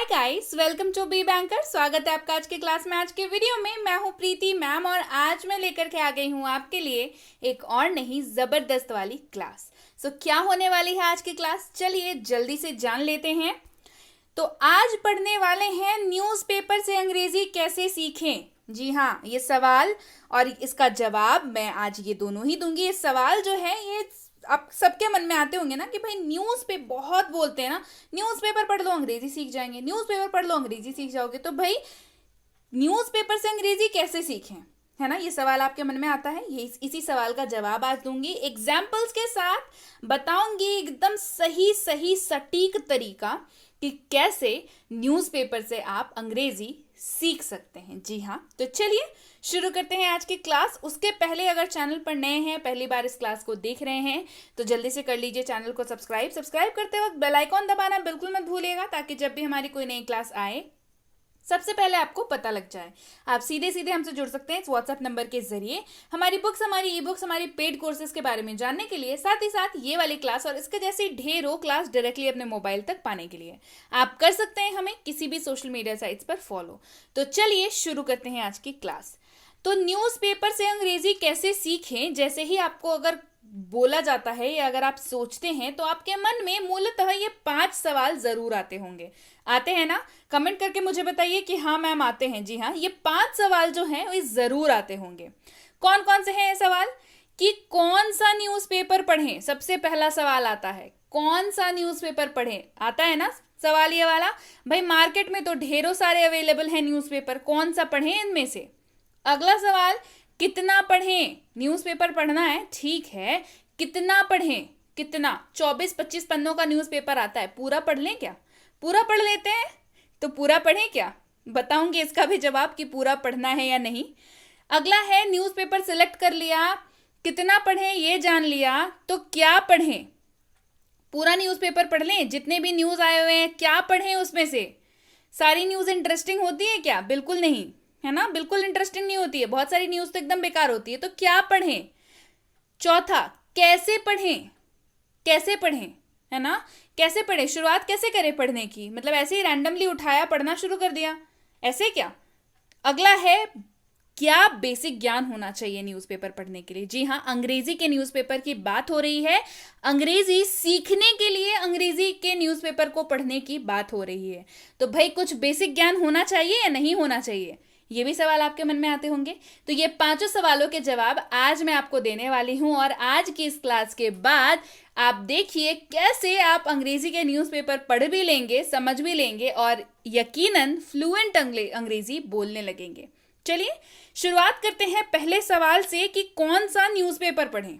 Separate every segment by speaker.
Speaker 1: Hi guys, welcome to be banker. स्वागत है आपका आज के क्लास में। आज के वीडियो में मैं हूं प्रीति मैम और आज मैं लेकर के आ गई हूं आपके लिए एक और नहीं जबरदस्त वाली क्लास। क्या होने वाली है आज की क्लास, चलिए जल्दी से जान लेते हैं। तो आज पढ़ने वाले हैं न्यूज़पेपर से अंग्रेजी कैसे सीखें। जी हाँ, ये सवाल और इसका जवाब मैं आज ये दोनों ही दूंगी। ये सवाल जो है ये आप सबके मन में आते होंगे ना कि भाई न्यूज़ पे बहुत बोलते हैं ना, न्यूज़पेपर पढ़ लो अंग्रेजी सीख जाएंगे, न्यूज़पेपर पढ़ लो अंग्रेजी सीख जाओगे। तो भाई न्यूज़पेपर से अंग्रेजी कैसे सीखें, है ना, ये सवाल आपके मन में आता है। ये इसी सवाल का जवाब आज दूंगी, एग्जाम्पल्स के साथ बताऊंगी एकदम सही सही सटीक तरीका कि कैसे न्यूज़पेपर से आप अंग्रेजी सीख सकते हैं। जी हाँ, तो चलिए शुरू करते हैं आज की क्लास। उसके पहले अगर चैनल पर नए हैं, पहली बार इस क्लास को देख रहे हैं, तो जल्दी से कर लीजिए चैनल को सब्सक्राइब करते वक्त बेल आइकॉन दबाना बिल्कुल मत भूलिएगा, ताकि जब भी हमारी कोई नई क्लास आए सबसे पहले आपको पता लग जाए। आप सीधे सीधे हमसे जुड़ सकते हैं इस व्हाट्सएप नंबर के जरिए, हमारी बुक्स, हमारी ई बुक्स, हमारी पेड कोर्सेज के बारे में जानने के लिए, साथ ही साथ ये वाली क्लास और इसके जैसी ढेरों क्लास डायरेक्टली अपने मोबाइल तक पाने के लिए आप कर सकते हैं हमें किसी भी सोशल मीडिया साइट्स पर फॉलो। तो चलिए शुरू करते हैं आज की क्लास। तो न्यूज़पेपर से अंग्रेजी कैसे सीखें, जैसे ही आपको अगर बोला जाता है या अगर आप सोचते हैं तो आपके मन में मूलतः ये 5 सवाल जरूर आते होंगे। आते हैं ना? कमेंट करके मुझे बताइए कि हाँ मैम आते हैं। जी हाँ, ये 5 सवाल जो हैं वो जरूर आते होंगे। कौन कौन से हैं ये सवाल? कि कौन सा न्यूज़पेपर पढ़ें, सबसे पहला सवाल आता है। कौन सा न्यूज़पेपर पढ़ें, आता है ना सवाल ये वाला। भाई मार्केट में तो ढेरों सारे अवेलेबल हैं न्यूज़पेपर, कौन सा पढ़ें इनमें से। अगला सवाल, कितना पढ़ें। न्यूज़पेपर पढ़ना है, ठीक है, कितना पढ़ें। कितना? 24-25 पन्नों का न्यूज़पेपर आता है, पूरा पढ़ लें क्या? पूरा पढ़ लेते हैं, तो पूरा पढ़ें क्या? बताऊंगी इसका भी जवाब कि पूरा पढ़ना है या नहीं। अगला है, न्यूज़पेपर सिलेक्ट कर लिया, कितना पढ़ें ये जान लिया, तो क्या पढ़ें। पूरा न्यूज़पेपर पढ़ लें, जितने भी न्यूज़ आए हुए हैं क्या पढ़ें उसमें से। सारी न्यूज़ इंटरेस्टिंग होती है क्या? बिल्कुल नहीं, है ना, बिल्कुल इंटरेस्टिंग नहीं होती है, बहुत सारी न्यूज़ तो एकदम बेकार होती है। तो क्या पढ़ें। चौथा, कैसे पढ़ें। कैसे पढ़ें, है ना, कैसे पढ़ें, शुरुआत कैसे करें पढ़ने की, मतलब ऐसे ही रैंडमली उठाया पढ़ना शुरू कर दिया, ऐसे क्या। अगला है, क्या बेसिक ज्ञान होना चाहिए न्यूज़पेपर पढ़ने के लिए। जी हाँ, अंग्रेजी के न्यूज़पेपर की बात हो रही है, अंग्रेजी सीखने के लिए अंग्रेजी के न्यूज़पेपर को पढ़ने की बात हो रही है। तो भाई कुछ बेसिक ज्ञान होना चाहिए या नहीं होना चाहिए, ये भी सवाल आपके मन में आते होंगे। तो ये 5 सवालों के जवाब आज मैं आपको देने वाली हूं और आज की इस क्लास के बाद आप देखिए कैसे आप अंग्रेजी के न्यूज़पेपर पढ़ भी लेंगे, समझ भी लेंगे और यकीनन फ्लुएंट अंग्रेजी बोलने लगेंगे। चलिए शुरुआत करते हैं पहले सवाल से कि कौन सा न्यूज़पेपर पढ़ें।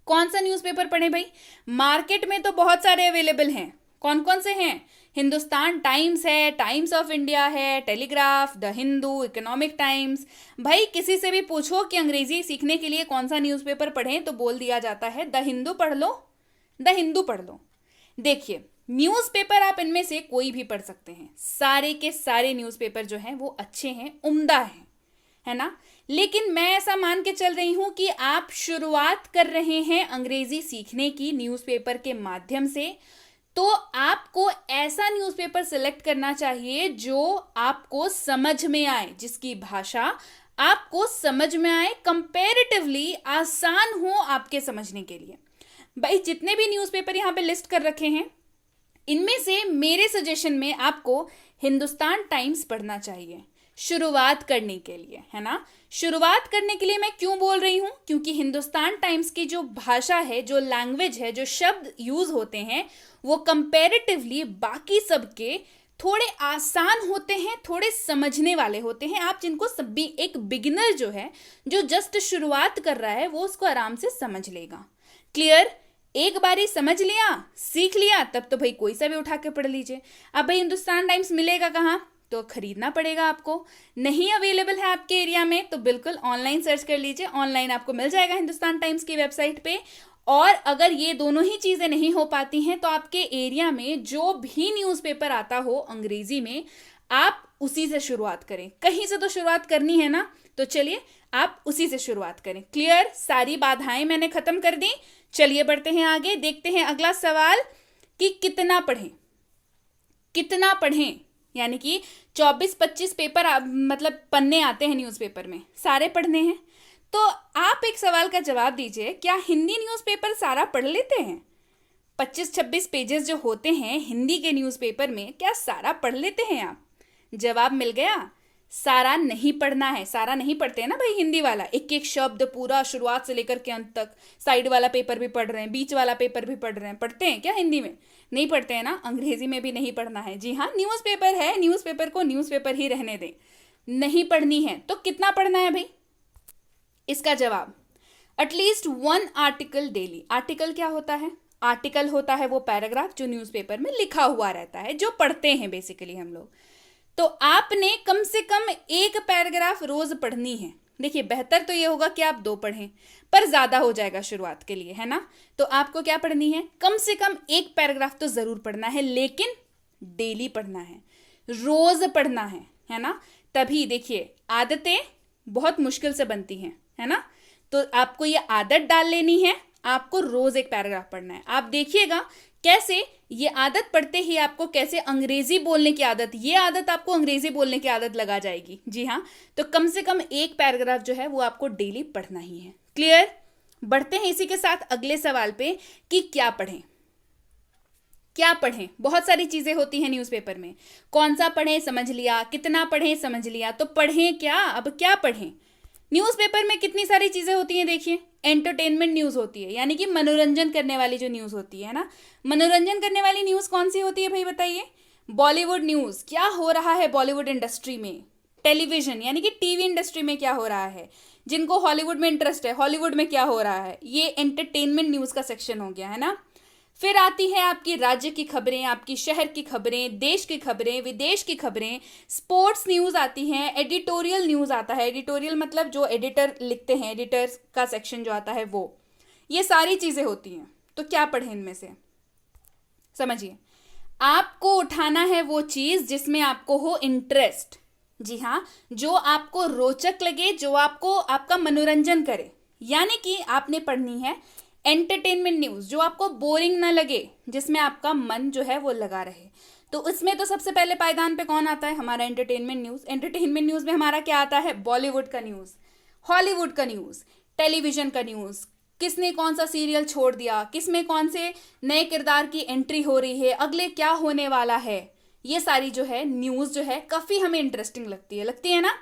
Speaker 1: कौन सा न्यूज़पेपर पढ़ें भाई? मार्केट में तो बहुत सारे अवेलेबल हैं। कौन कौन से हैं? हिंदुस्तान टाइम्स है, टाइम्स ऑफ इंडिया है, telegraph, the Hindu, economic times. भाई किसी से भी पूछो कि अंग्रेजी सीखने के लिए कौन सा न्यूज़पेपर पढ़ें तो बोल दिया जाता है द हिंदू पढ़ लो, द हिंदू पढ़ लो। देखिए न्यूज़पेपर आप इनमें से कोई भी पढ़ सकते हैं, सारे के सारे न्यूज़पेपर जो हैं वो अच्छे हैं, उम्दा हैं, है ना। लेकिन मैं ऐसा मान के चल रही हूं कि आप शुरुआत कर रहे हैं अंग्रेजी सीखने की न्यूज़पेपर के माध्यम से, तो आपको ऐसा न्यूज़पेपर सिलेक्ट करना चाहिए जो आपको समझ में आए, जिसकी भाषा आपको समझ में आए, कंपैरेटिवली आसान हो आपके समझने के लिए। भाई जितने भी न्यूज़पेपर यहाँ पे लिस्ट कर रखे हैं इनमें से मेरे सजेशन में आपको हिंदुस्तान टाइम्स पढ़ना चाहिए शुरुआत करने के लिए, है ना। शुरुआत करने के लिए मैं क्यों बोल रही हूं? क्योंकि हिंदुस्तान टाइम्स की जो भाषा है, जो लैंग्वेज है, जो शब्द यूज होते हैं वो कंपैरेटिवली बाकी सबके थोड़े आसान होते हैं, थोड़े समझने वाले होते हैं। आप जिनको सभी, एक बिगिनर जो है, जो जस्ट शुरुआत कर रहा है, वो उसको आराम से समझ लेगा। क्लियर? एक बारी समझ लिया, सीख लिया, तब तो भाई कोई सा भी उठा के पढ़ लीजिए। अब भाई हिंदुस्तान टाइम्स मिलेगा कहाँ? तो खरीदना पड़ेगा आपको। नहीं अवेलेबल है आपके एरिया में तो बिल्कुल ऑनलाइन सर्च कर लीजिए, ऑनलाइन आपको मिल जाएगा हिंदुस्तान टाइम्स की वेबसाइट पे। और अगर ये दोनों ही चीज़ें नहीं हो पाती हैं तो आपके एरिया में जो भी न्यूज़पेपर आता हो अंग्रेजी में, आप उसी से शुरुआत करें। कहीं से तो शुरुआत करनी है ना, तो चलिए आप उसी से शुरुआत करें। क्लियर? सारी बाधाएं मैंने खत्म कर दी। चलिए बढ़ते हैं आगे, देखते हैं अगला सवाल कि कितना पढ़ें। कितना पढ़ें, यानी कि 24-25 पेपर मतलब पन्ने आते हैं न्यूज़पेपर में, सारे पढ़ने हैं। तो आप एक सवाल का जवाब दीजिए, क्या हिंदी न्यूज़पेपर सारा पढ़ लेते हैं? 25-26 पेजेस जो होते हैं हिंदी के न्यूज़पेपर में, क्या सारा पढ़ लेते हैं आप? जवाब मिल गया, सारा नहीं पढ़ना है। सारा नहीं पढ़ते हैं ना भाई, हिंदी वाला एक एक शब्द पूरा शुरुआत से लेकर के अंत तक, साइड वाला पेपर भी पढ़ रहे हैं, बीच वाला पेपर भी पढ़ रहे हैं, पढ़ते हैं क्या हिंदी में? नहीं पढ़ते हैं ना। अंग्रेजी में भी नहीं पढ़ना है। जी हाँ, न्यूज़पेपर है, न्यूज़पेपर को न्यूज़पेपर ही रहने दें, नहीं पढ़नी है। तो कितना पढ़ना है भाई? इसका जवाब, एटलीस्ट 1 आर्टिकल डेली। आर्टिकल क्या होता है? आर्टिकल होता है वो पैराग्राफ जो न्यूज़पेपर में लिखा हुआ रहता है, जो पढ़ते हैं बेसिकली हम लोग। तो आपने कम से कम 1 पैराग्राफ रोज पढ़नी है। देखिए, बेहतर तो ये होगा कि आप 2 पढ़ें, पर ज्यादा हो जाएगा शुरुआत के लिए, है ना। तो आपको क्या पढ़नी है? कम से कम 1 पैराग्राफ तो जरूर पढ़ना है, लेकिन डेली पढ़ना है, रोज पढ़ना है ना। तभी देखिए, आदतें बहुत मुश्किल से बनती हैं, है ना। तो आपको ये आदत डाल लेनी है, आपको रोज 1 पैराग्राफ पढ़ना है। आप देखिएगा कैसे ये आदत पढ़ते ही आपको कैसे अंग्रेजी बोलने की आदत, ये आदत आपको अंग्रेजी बोलने की आदत लगा जाएगी। जी हाँ, तो कम से कम 1 पैराग्राफ जो है वो आपको डेली पढ़ना ही है। क्लियर? बढ़ते हैं इसी के साथ अगले सवाल पे कि क्या पढ़ें। क्या पढ़ें? बहुत सारी चीजें होती हैं न्यूज़पेपर में। कौन सा पढ़ें समझ लिया, कितना पढ़ें समझ लिया, तो पढ़ें क्या? अब क्या पढ़ें? न्यूज़पेपर में कितनी सारी चीजें होती हैं। देखिए, एंटरटेनमेंट न्यूज होती है, यानी कि मनोरंजन करने वाली जो न्यूज होती है ना। मनोरंजन करने वाली न्यूज कौन सी होती है भाई, बताइए? बॉलीवुड न्यूज, क्या हो रहा है बॉलीवुड इंडस्ट्री में। टेलीविजन यानी कि टीवी इंडस्ट्री में क्या हो रहा है। जिनको हॉलीवुड में इंटरेस्ट है, हॉलीवुड में क्या हो रहा है, ये एंटरटेनमेंट न्यूज का सेक्शन हो गया, है ना। फिर आती है आपकी राज्य की खबरें, आपकी शहर की खबरें, देश की खबरें, विदेश की खबरें, स्पोर्ट्स न्यूज आती हैं, एडिटोरियल न्यूज आता है। एडिटोरियल मतलब जो एडिटर लिखते हैं, एडिटर्स का सेक्शन जो आता है वो, ये सारी चीजें होती हैं। तो क्या पढ़ें इनमें से? समझिए, आपको उठाना है वो चीज जिसमें आपको हो इंटरेस्ट। जी हाँ, जो आपको रोचक लगे, जो आपको आपका मनोरंजन करे, यानी कि आपने पढ़नी है एंटरटेनमेंट न्यूज, जो आपको बोरिंग ना लगे, जिसमें आपका मन जो है वो लगा रहे। तो इसमें तो सबसे पहले पायदान पे कौन आता है? हमारा एंटरटेनमेंट न्यूज। एंटरटेनमेंट न्यूज में हमारा क्या आता है? बॉलीवुड का न्यूज, हॉलीवुड का न्यूज, टेलीविजन का न्यूज, किसने कौन सा सीरियल छोड़ दिया, किसमें कौन से नए किरदार की एंट्री हो रही है, अगले क्या होने वाला है। ये सारी जो है न्यूज जो है काफी हमें इंटरेस्टिंग लगती है ना।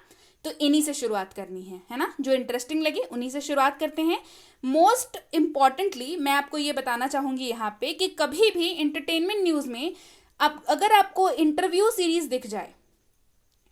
Speaker 1: तो इन्हीं से शुरुआत करनी है ना। जो इंटरेस्टिंग लगे उन्हीं से शुरुआत करते हैं। मोस्ट इंपॉर्टेंटली मैं आपको ये बताना चाहूंगी यहाँ पे कि कभी भी एंटरटेनमेंट न्यूज में अगर आपको इंटरव्यू सीरीज दिख जाए,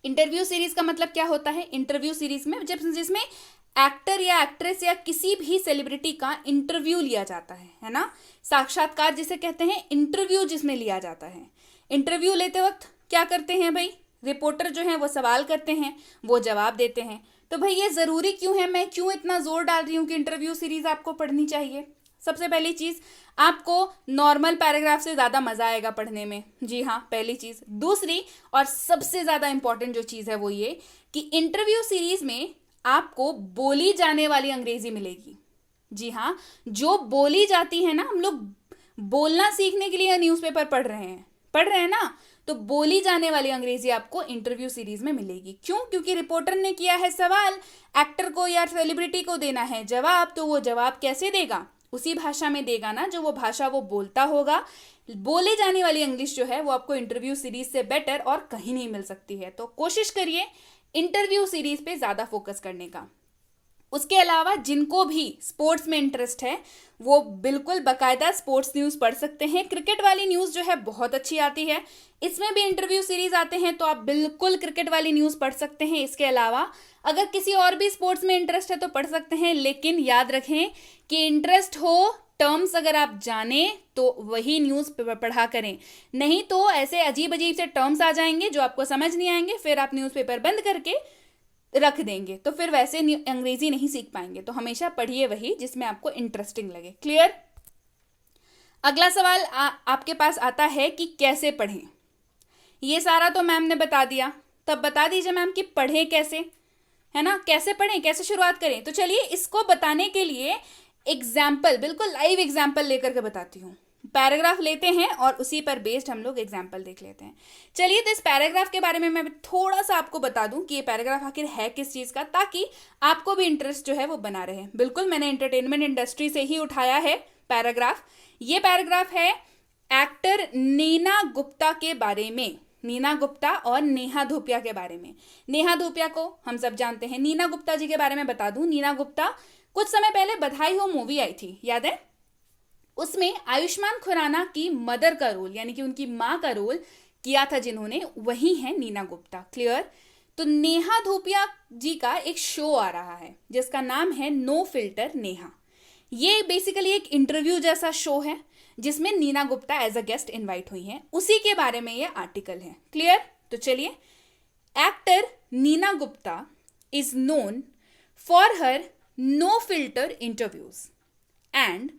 Speaker 1: इंटरव्यू सीरीज का मतलब क्या होता है? इंटरव्यू सीरीज में जिसमें एक्टर या एक्ट्रेस या किसी भी सेलिब्रिटी का इंटरव्यू लिया जाता है ना। साक्षात्कार जिसे कहते हैं, इंटरव्यू जिसमें लिया जाता है। इंटरव्यू लेते वक्त क्या करते हैं भाई? रिपोर्टर जो है वो सवाल करते हैं, वो जवाब देते हैं। तो भाई ये जरूरी क्यों है? मैं क्यों इतना जोर डाल रही हूँ कि इंटरव्यू सीरीज आपको पढ़नी चाहिए? सबसे पहली चीज, आपको नॉर्मल पैराग्राफ से ज्यादा मजा आएगा पढ़ने में। जी हाँ, पहली चीज। दूसरी और सबसे ज्यादा इंपॉर्टेंट जो चीज है वो ये कि इंटरव्यू सीरीज में आपको बोली जाने वाली अंग्रेजी मिलेगी। जी हाँ, जो बोली जाती है ना, हम लोग बोलना सीखने के लिए न्यूज़पेपर पढ़ रहे हैं ना, तो बोली जाने वाली अंग्रेजी आपको इंटरव्यू सीरीज में मिलेगी। क्यों? क्योंकि रिपोर्टर ने किया है सवाल, एक्टर को या सेलिब्रिटी को देना है जवाब, तो वो जवाब कैसे देगा? उसी भाषा में देगा ना, जो वो भाषा वो बोलता होगा। बोले जाने वाली इंग्लिश जो है वो आपको इंटरव्यू सीरीज से बेटर और कहीं नहीं मिल सकती है। तो कोशिश करिए इंटरव्यू सीरीज पे ज्यादा फोकस करने का। उसके अलावा जिनको भी स्पोर्ट्स में इंटरेस्ट है वो बिल्कुल बाकायदा स्पोर्ट्स न्यूज़ पढ़ सकते हैं। क्रिकेट वाली न्यूज़ जो है बहुत अच्छी आती है, इसमें भी इंटरव्यू सीरीज आते हैं, तो आप बिल्कुल क्रिकेट वाली न्यूज़ पढ़ सकते हैं। इसके अलावा अगर किसी और भी स्पोर्ट्स में इंटरेस्ट है तो पढ़ सकते हैं, लेकिन याद रखें कि इंटरेस्ट हो, टर्म्स अगर आप जाने तो वही न्यूज़ पढ़ा करें, नहीं तो ऐसे अजीब अजीब से टर्म्स आ जाएंगे जो आपको समझ नहीं आएंगे, फिर आप न्यूज़पेपर बंद करके रख देंगे, तो फिर वैसे अंग्रेजी नहीं सीख पाएंगे। तो हमेशा पढ़िए वही जिसमें आपको इंटरेस्टिंग लगे। क्लियर? अगला सवाल आपके पास आता है कि कैसे पढ़ें। ये सारा तो मैम ने बता दिया, तब बता दीजिए मैम कि पढ़ें कैसे, है ना। कैसे पढ़ें, कैसे शुरुआत करें? तो चलिए इसको बताने के लिए एग्जाम्पल, बिल्कुल लाइव एग्जाम्पल लेकर के बताती हूँ। पैराग्राफ लेते हैं और उसी पर बेस्ड हम लोग एग्जाम्पल देख लेते हैं। चलिए, तो इस पैराग्राफ के बारे में मैं थोड़ा सा आपको बता दूं कि ये पैराग्राफ आखिर है किस चीज़ का, ताकि आपको भी इंटरेस्ट जो है वो बना रहे। बिल्कुल, मैंने एंटरटेनमेंट इंडस्ट्री से ही उठाया है पैराग्राफ। ये पैराग्राफ है एक्टर नीना गुप्ता के बारे में, नीना गुप्ता और नेहा धूपिया के बारे में। नेहा धूपिया को हम सब जानते हैं। नीना गुप्ता जी के बारे में बता दूं, नीना गुप्ता कुछ समय पहले बधाई हो मूवी आई थी, याद है? उसमें आयुष्मान खुराना की मदर का रोल, यानी कि उनकी माँ का रोल किया था जिन्होंने, वही है नीना गुप्ता। क्लियर? तो नेहा धूपिया जी का एक शो आ रहा है जिसका नाम है नो फिल्टर नेहा। ये बेसिकली एक इंटरव्यू जैसा शो है जिसमें Neena Gupta as a guest invite हुई हैं। उसी के बारे में ये आर्टिकल है। क्लियर? तो चलिए, actor Neena Gupta is known for her no filter interviews and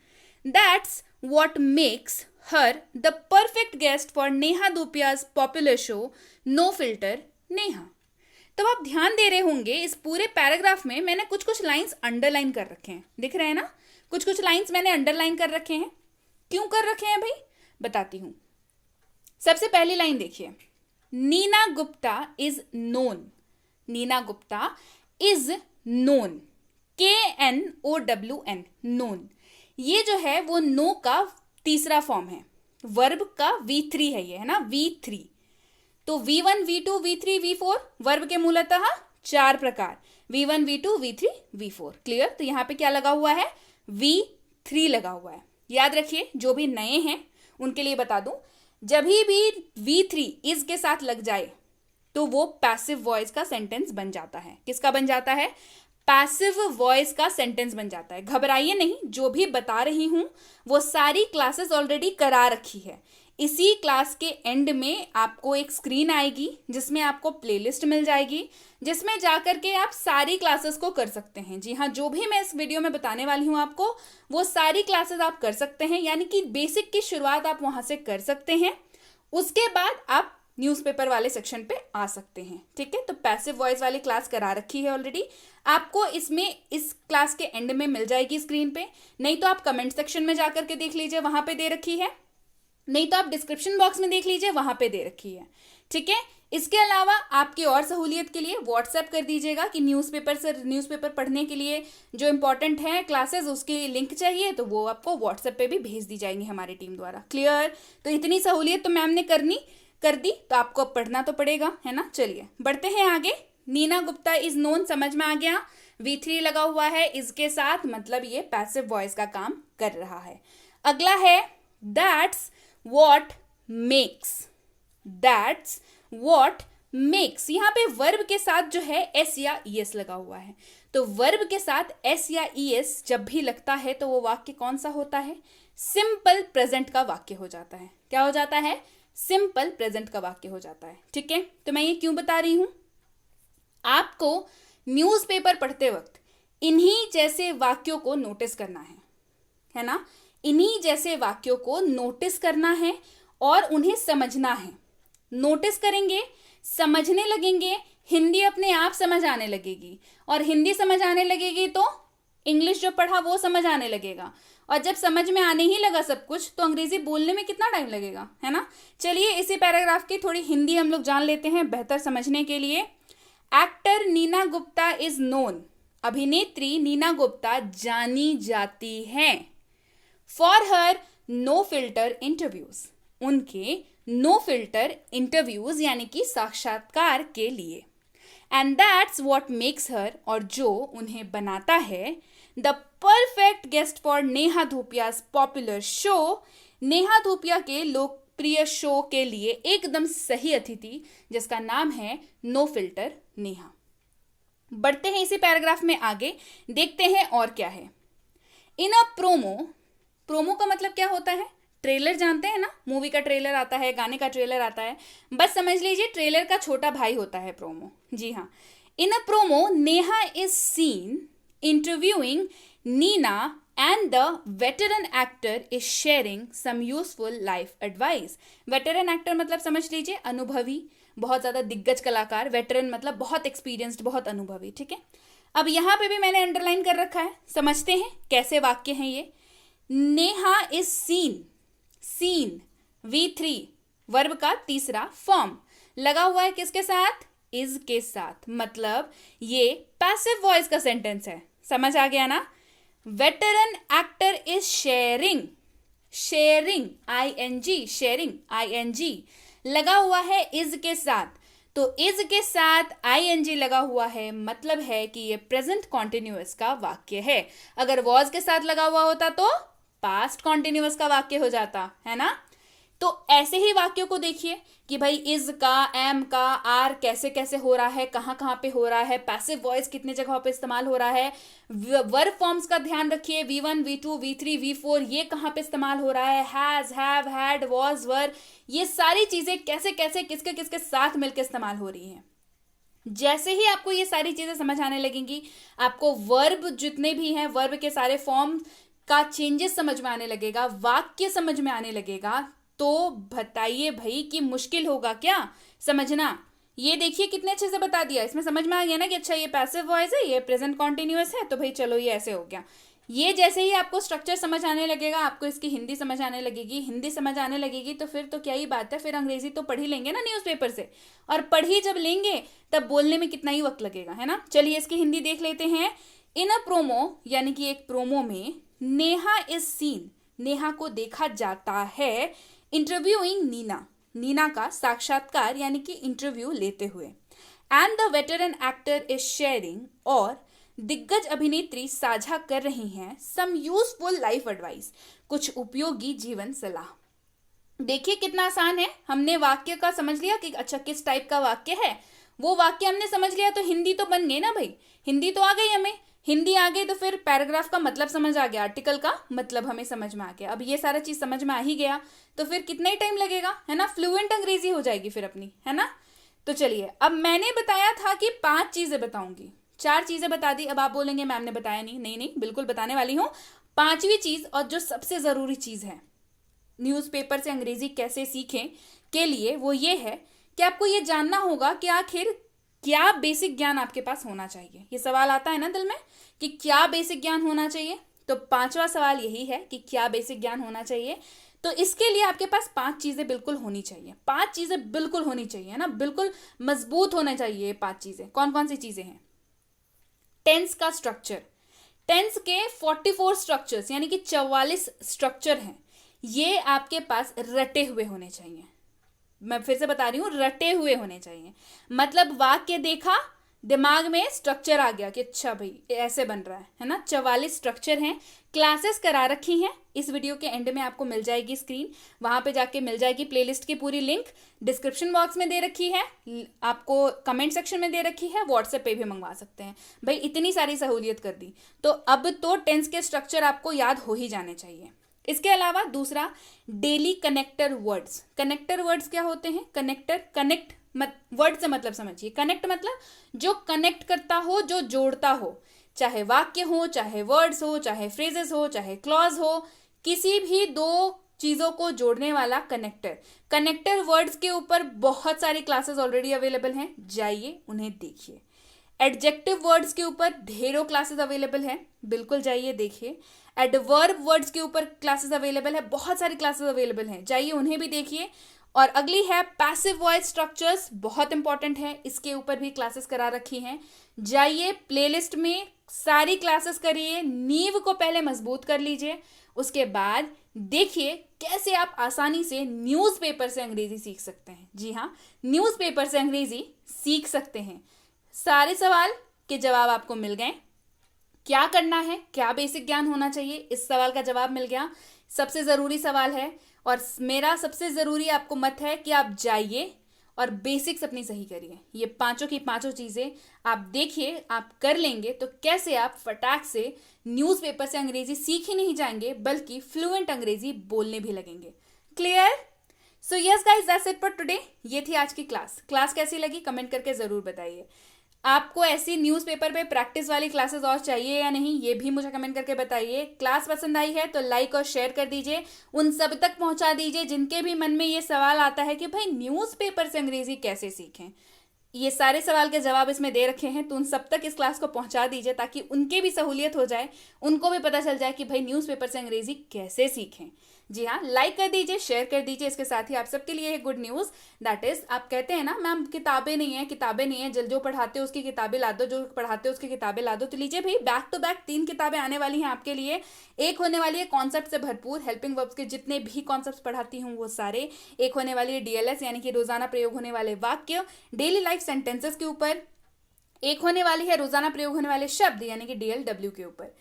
Speaker 1: that's what makes her the perfect guest for Neha Dhupia's popular show No Filter Neha. तो आप ध्यान दे रहे होंगे इस पूरे पैराग्राफ में मैंने कुछ कुछ लाइंस अंडरलाइन कर रखे हैं, दिख रहे हैं ना? कुछ कुछ लाइंस मैंने अंडरलाइन कर रखे हैं। क्यों कर रखे हैं भाई, बताती हूं। सबसे पहली लाइन देखिए, Neena Gupta is known. Neena Gupta is known, KNOWN, known. ये जो है वो नो का तीसरा फॉर्म है, वर्ब का V3 है ये, है ना, V3। तो V1, V2, V3, V4 verb के मूलतः 4 प्रकार, V1, V2, V3, V4। Clear? तो यहां पे क्या लगा हुआ है? V3 लगा हुआ है। याद रखिए, जो भी नए हैं उनके लिए बता दूं, जब भी V3 इज के साथ लग जाए तो वो पैसिव वॉइस का सेंटेंस बन जाता है। किसका बन जाता है? पैसिव वॉइस का सेंटेंस बन जाता है। घबराइए नहीं, जो भी बता रही हूं वो सारी क्लासेस ऑलरेडी करा रखी है। इसी क्लास के एंड में आपको एक स्क्रीन आएगी जिसमें आपको प्लेलिस्ट मिल जाएगी, जिसमें जाकर के आप सारी क्लासेस को कर सकते हैं। जी हाँ, जो भी मैं इस वीडियो में बताने वाली हूं आपको, वो सारी क्लासेस आप कर सकते हैं, यानी कि बेसिक की शुरुआत आप वहां से कर सकते हैं। उसके बाद आप न्यूज़पेपर वाले सेक्शन पे आ सकते हैं। ठीक है? तो पैसिव वॉइस वाली क्लास करा रखी है ऑलरेडी, आपको इसमें इस क्लास के एंड में मिल जाएगी स्क्रीन पे। नहीं तो आप कमेंट सेक्शन में जाकर के देख लीजिए, वहां पे दे रखी है। नहीं तो आप डिस्क्रिप्शन बॉक्स में देख लीजिए, वहां पे दे रखी है। ठीक है? इसके अलावा आपकी और सहूलियत के लिए व्हाट्सएप कर दीजिएगा कि न्यूज़पेपर पढ़ने के लिए जो इंपॉर्टेंट है क्लासेस, उसकी लिंक चाहिए तो वो आपको व्हाट्सएप पे भी भेज दी जाएंगी हमारी टीम द्वारा। क्लियर? तो इतनी सहूलियत तो मैम ने कर दी, तो आपको अब पढ़ना तो पड़ेगा, है ना? चलिए बढ़ते हैं आगे। नीना गुप्ता इज नोन समझ में आ गया, V3 लगा हुआ है इसके साथ, मतलब ये पैसिव वॉइस का काम कर रहा है। अगला है that's what makes. That's what makes, यहाँ पे वर्ब के साथ जो है S या ES लगा हुआ है। तो वर्ब के साथ S या ES जब भी लगता है तो वो वाक्य कौन सा होता है? सिंपल प्रेजेंट का वाक्य हो जाता है। क्या हो जाता है? सिंपल प्रेजेंट का वाक्य हो जाता है। ठीक है? तो मैं ये क्यों बता रही हूं? आपको न्यूज़पेपर पढ़ते वक्त इन्हीं जैसे वाक्यों को नोटिस करना है ना? इन्हीं जैसे वाक्यों को नोटिस करना है और उन्हें समझना है। नोटिस करेंगे, समझने लगेंगे, हिंदी अपने आप समझ आने लगेगी, और हिंदी समझ आने लगेगी तो इंग्लिश जो पढ़ा वो समझ आने लगेगा, और जब समझ में आने ही लगा सब कुछ तो अंग्रेजी बोलने में कितना टाइम लगेगा, है ना? चलिए इसी पैराग्राफ की थोड़ी हिंदी हम लोग जान लेते हैं बेहतर समझने के लिए। Actor Neena Gupta is known, अभिनेत्री नीना गुप्ता जानी जाती हैं for her no filter interviews, उनके नो फिल्टर इंटरव्यूज यानी कि साक्षात्कार के लिए। And that's what makes her, और जो उन्हें बनाता है, the perfect guest for Neha Dhupia's popular show, Neha Dhupia के लोकप्रिय शो के लिए एकदम सही अतिथि, जिसका नाम है नो फिल्टर नेहा। बढ़ते हैं इसी पैराग्राफ में आगे, देखते हैं और क्या है। इन अ प्रोमो का मतलब क्या होता है? ट्रेलर जानते हैं ना, मूवी का ट्रेलर आता है, गाने का ट्रेलर आता है, बस समझ लीजिए ट्रेलर का छोटा भाई होता है प्रोमो। जी हाँ, in a promo Neha is seen interviewing Neena and the veteran actor is sharing some useful life advice। veteran actor मतलब समझ लीजिए अनुभवी, बहुत ज़्यादा दिग्गज कलाकार। veteran मतलब बहुत experienced, बहुत अनुभवी। ठीक है? अब यहाँ पे भी मैंने अंडरलाइन कर रखा है, समझते हैं कैसे वाक्य हैं ये। Neha is seen, seen, V3 verb का तीसरा फॉर्म लगा हुआ है किसके साथ? इज के साथ। मतलब ये पैसिव वॉइस का सेंटेंस है। समझ आ गया ना? Veteran actor is sharing, sharing ING, sharing ING लगा हुआ है इज के साथ। तो इज के साथ ING लगा हुआ है, मतलब है कि ये प्रेजेंट कॉन्टिन्यूअस का वाक्य है। अगर वॉज के साथ लगा हुआ होता तो पास्ट कॉन्टिन्यूअस का वाक्य हो जाता है ना। तो ऐसे ही वाक्यों को देखिए कि भाई इज का, एम का, आर कैसे कैसे हो रहा है, कहाँ कहाँ पे हो रहा है, पैसिव वॉइस कितने जगहों पे इस्तेमाल हो रहा है। वर्ब फॉर्म्स का ध्यान रखिए, V1, V2, V3, V4 ये कहाँ पे इस्तेमाल हो रहा है, हैज, हैव, हैड, वॉज, वर, ये सारी चीजें कैसे कैसे किसके किसके साथ मिलकर इस्तेमाल हो रही हैं। जैसे ही आपको ये सारी चीजें समझ आने लगेंगी, आपको वर्ब जितने भी हैं, वर्ब के सारे फॉर्म का चेंजेस समझ में आने लगेगा, वाक्य समझ में आने लगेगा, तो बताइए भाई कि मुश्किल होगा क्या समझना। ये देखिए कितने अच्छे से बता दिया, इसमें समझ में आ गया ना कि अच्छा ये पैसिव वॉइस है, ये प्रेजेंट कॉन्टिन्यूअस है, तो भाई चलो ये ऐसे हो गया। ये जैसे ही आपको स्ट्रक्चर समझ आने लगेगा, आपको इसकी हिंदी समझ आने लगेगी, हिंदी समझ आने लगेगी तो फिर तो क्या ही बात है, फिर अंग्रेजी तो पढ़ ही लेंगे ना न्यूज़पेपर से। और पढ़ ही जब लेंगे तब बोलने में कितना ही वक्त लगेगा, है ना। चलिए इसकी हिंदी देख लेते हैं। इन अ प्रोमो, यानी कि एक प्रोमो में नेहा इज सीन, नेहा को देखा जाता है इंटरव्यूइंग नीना, नीना का साक्षात्कार यानी कि इंटरव्यू लेते हुए। And the veteran actor is sharing, और दिग्गज अभिनेत्री साझा कर रही हैं सम यूजफुल लाइफ एडवाइस, कुछ उपयोगी जीवन सलाह। देखिए कितना आसान है, हमने वाक्य का समझ लिया कि अच्छा किस टाइप का वाक्य है, वो वाक्य हमने समझ लिया तो हिंदी तो बन गई ना भाई, हिंदी तो आ गई हमें। हिंदी आ गई तो फिर पैराग्राफ का मतलब समझ आ गया, आर्टिकल का मतलब हमें समझ में आ गया। अब ये सारा चीज समझ में आ ही गया तो फिर कितना ही टाइम लगेगा, है ना। फ्लुएंट अंग्रेजी हो जाएगी फिर अपनी, है ना। तो चलिए, अब मैंने बताया था कि 5 चीजें बताऊंगी, 4 चीजें बता दी। अब आप बोलेंगे मैम ने बताया नहीं, नहीं नहीं बिल्कुल बताने वाली हूँ। 5वीं चीज और जो सबसे जरूरी चीज है न्यूज़पेपर से अंग्रेजी कैसे सीखें के लिए, वो ये है कि आपको ये जानना होगा कि आखिर क्या बेसिक ज्ञान आपके पास होना चाहिए। ये सवाल आता है ना दिल में कि क्या बेसिक ज्ञान होना चाहिए, तो 5वां सवाल यही है कि क्या बेसिक ज्ञान होना चाहिए। तो इसके लिए आपके पास 5 चीजें बिल्कुल होनी चाहिए, 5 चीजें बिल्कुल होनी चाहिए ना, बिल्कुल मजबूत होना चाहिए। 5 चीजें कौन कौन सी चीजें हैं? टेंस का स्ट्रक्चर, टेंस के 44 स्ट्रक्चर्स यानी कि 44 स्ट्रक्चर हैं, ये आपके पास रटे हुए होने चाहिए। मैं फिर से बता रही हूं, रटे हुए होने चाहिए। मतलब वाक्य देखा, दिमाग में स्ट्रक्चर आ गया कि अच्छा भाई ऐसे बन रहा है ना। 44 स्ट्रक्चर हैं, क्लासेस करा रखी हैं। इस वीडियो के एंड में आपको मिल जाएगी स्क्रीन, वहां पे जाके मिल जाएगी प्लेलिस्ट की पूरी लिंक, डिस्क्रिप्शन बॉक्स में दे रखी है, आपको कमेंट सेक्शन में दे रखी है, व्हाट्सएप पे भी मंगवा सकते हैं। भाई इतनी सारी सहूलियत कर दी, तो अब तो टेंस के स्ट्रक्चर आपको याद हो ही जाने चाहिए। इसके अलावा दूसरा, daily connector words. Connector words क्या होते हैं? कनेक्टर, कनेक्ट वर्ड से मतलब समझिए। कनेक्ट मतलब जो कनेक्ट करता हो, जो जोड़ता हो, चाहे वाक्य हो, चाहे वर्ड्स हो, चाहे फ्रेजेस हो, चाहे क्लॉज हो, किसी भी 2 चीजों को जोड़ने वाला कनेक्टर। कनेक्टर वर्ड्स के ऊपर बहुत सारी क्लासेस ऑलरेडी अवेलेबल हैं, जाइए उन्हें देखिए। एडजेक्टिव वर्ड्स के ऊपर ढेरों क्लासेस अवेलेबल हैं, बिल्कुल जाइए देखिए। एडवर्ब वर्ड्स के ऊपर क्लासेस अवेलेबल है, बहुत सारी क्लासेस अवेलेबल हैं, जाइए उन्हें भी देखिए। और अगली है पैसिव वॉइस स्ट्रक्चर्स, बहुत इंपॉर्टेंट है, इसके ऊपर भी क्लासेस करा रखी हैं, जाइए प्लेलिस्ट में सारी क्लासेस करिए, नींव को पहले मजबूत कर लीजिए, उसके बाद देखिए कैसे आप आसानी से न्यूज़पेपर से अंग्रेजी सीख सकते हैं। जी हाँ, न्यूज़पेपर से अंग्रेजी सीख सकते हैं। सारे सवाल के जवाब आपको मिल गए। क्या करना है, क्या बेसिक ज्ञान होना चाहिए, इस सवाल का जवाब मिल गया। सबसे ज़रूरी सवाल है और मेरा सबसे ज़रूरी आपको मत है कि आप जाइए और बेसिक्स अपनी सही करिए। ये 5 की 5 चीज़ें आप देखिए, आप कर लेंगे तो कैसे आप फटाक से न्यूज़पेपर से अंग्रेजी सीख ही नहीं जाएंगे बल्कि फ्लुएंट अंग्रेजी बोलने भी लगेंगे। Clear? So yes guys, that's it for today. ये थी आज की क्लास कैसी लगी कमेंट करके ज़रूर बताइए। आपको ऐसी न्यूज़पेपर पे प्रैक्टिस वाली क्लासेस और चाहिए या नहीं, ये भी मुझे कमेंट करके बताइए। क्लास पसंद आई है तो लाइक और शेयर कर दीजिए, उन सब तक पहुंचा दीजिए जिनके भी मन में ये सवाल आता है कि भाई न्यूज़पेपर से अंग्रेजी कैसे सीखें। ये सारे सवाल के जवाब इसमें दे रखे हैं, तो उन सब तक इस क्लास को पहुंचा दीजिए ताकि उनके भी सहूलियत हो जाए, उनको भी पता चल जाए कि भाई न्यूज़पेपर से अंग्रेजी कैसे सीखें। जी हाँ, लाइक कर दीजिए, शेयर कर दीजिए। इसके साथ ही आप सबके लिए है गुड न्यूज़, दैट इज आप कहते हैं ना मैम किताबें नहीं है, जल जो पढ़ाते हो उसकी किताबें ला दो, जो पढ़ाते हो उसकी किताबें ला दो। तो लीजिए भाई, बैक टू बैक 3 किताबें आने वाली हैं आपके लिए। एक होने वाली है कॉन्सेप्ट से भरपूर, हेल्पिंग वर्ब्स के जितने भी कॉन्सेप्ट पढ़ाती हूँ वो सारे। एक होने वाली है डीएलएस यानी कि रोजाना प्रयोग होने वाले वाक्य, डेली लाइफ सेंटेंसेस के ऊपर। एक होने वाली है रोजाना प्रयोग होने वाले शब्द यानी कि डीएलडब्ल्यू के ऊपर।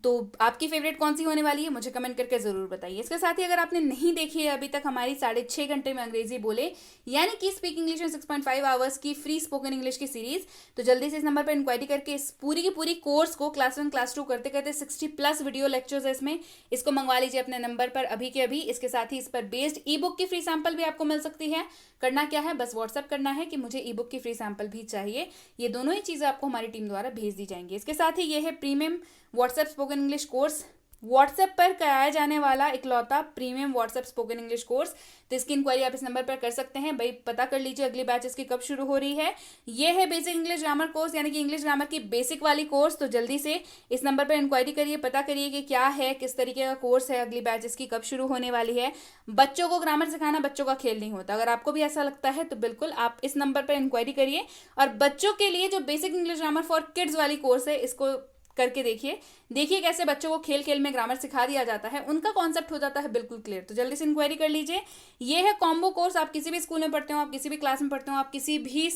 Speaker 1: तो आपकी फेवरेट कौन सी होने वाली है मुझे कमेंट करके जरूर बताइए। इसके साथ ही अगर आपने नहीं देखी है अभी तक हमारी 6.5 घंटे में अंग्रेजी बोले यानी कि स्पीक इंग्लिश में 6.5 आवर्स की फ्री स्पोकन इंग्लिश की सीरीज, तो जल्दी से इस नंबर पर इंक्वायरी करके इस पूरी की पूरी कोर्स को क्लास 1 क्लास 2 करते करते 60+ वीडियो लेक्चर्स है इसमें, इसको मंगवा लीजिए अपने नंबर पर अभी के अभी। इसके साथ ही इस पर बेस्ड ई बुक की फ्री सैंपल भी आपको मिल सकती है। करना क्या है, बस व्हाट्सअप करना है कि मुझे ई बुक की फ्री सैंपल भी चाहिए। ये दोनों ही चीजें आपको हमारी टीम द्वारा भेज दी जाएंगी। इसके साथ ही ये है premium WhatsApp spoken English course, WhatsApp पर कराया जाने वाला इकलौता premium WhatsApp spoken English course. तो इसकी इंक्वायरी आप इस नंबर पर कर सकते हैं। भाई पता कर लीजिए अगली बैच इसकी कब शुरू हो रही है। ये है बेसिक इंग्लिश ग्रामर कोर्स यानी कि इंग्लिश ग्रामर की बेसिक वाली कोर्स। तो जल्दी से इस नंबर पर इंक्वायरी करिए, पता करिए कि क्या है, किस तरीके का कोर्स है, अगली बैच इसकी कब शुरू होने वाली है। बच्चों को ग्रामर सिखाना बच्चों का खेल नहीं होता। अगर आपको भी ऐसा लगता है तो बिल्कुल आप इस नंबर पर इंक्वायरी करिए और बच्चों के लिए जो basic English grammar for kids वाली कोर्स है इसको करके देखिए कैसे बच्चों को खेल खेल में ग्रामर सिखा दिया जाता है, उनका कॉन्सेप्ट हो जाता है बिल्कुल क्लियर। तो जल्दी से इंक्वायरी कर लीजिए। ये है कॉम्बो कोर्स, आप किसी भी स्कूल में पढ़ते हो, आप किसी भी क्लास में पढ़ते हो, आप किसी भी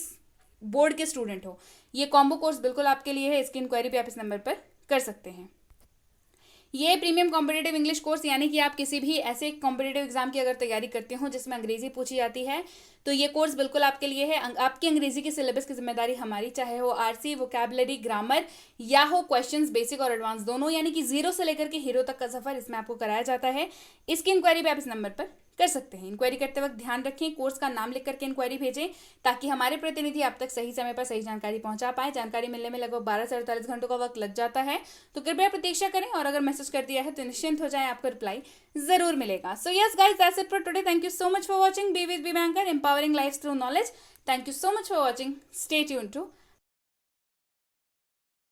Speaker 1: बोर्ड के स्टूडेंट हो, ये कॉम्बो कोर्स बिल्कुल आपके लिए है। इसकी इंक्वायरी भी आप इस नंबर पर कर सकते हैं। ये प्रीमियम कॉम्पिटेटिव इंग्लिश कोर्स यानी कि आप किसी भी ऐसे कॉम्पिटेटिव एग्जाम की अगर तैयारी करते हो जिसमें अंग्रेजी पूछी जाती है तो ये कोर्स बिल्कुल आपके लिए है। आपकी अंग्रेजी के सिलेबस की जिम्मेदारी हमारी, चाहे हो आरसी, वोकैबुलरी, ग्रामर या हो क्वेश्चंस बेसिक और एडवांस दोनों, यानी कि 0 से लेकर के हीरो तक का सफर इसमें आपको कराया जाता है। इसकी इंक्वायरी भी आप इस नंबर पर कर सकते हैं। इंक्वायरी करते वक्त ध्यान रखें कोर्स का नाम लिख करके इंक्वायरी भेजें ताकि हमारे प्रतिनिधि आप तक सही समय पर सही जानकारी पहुंचा पाए। जानकारी मिलने में लगभग 12 से 48 घंटों का वक्त लग जाता है, तो कृपया प्रतीक्षा करें और अगर मैसेज कर दिया है तो निश्चिंत हो जाए, आपको रिप्लाई जरूर मिलेगा। So yes guys, that's it for today. Thank you so much for watching be with be banker, empowering life through knowledge. Thank you so much for watching. Stay tuned to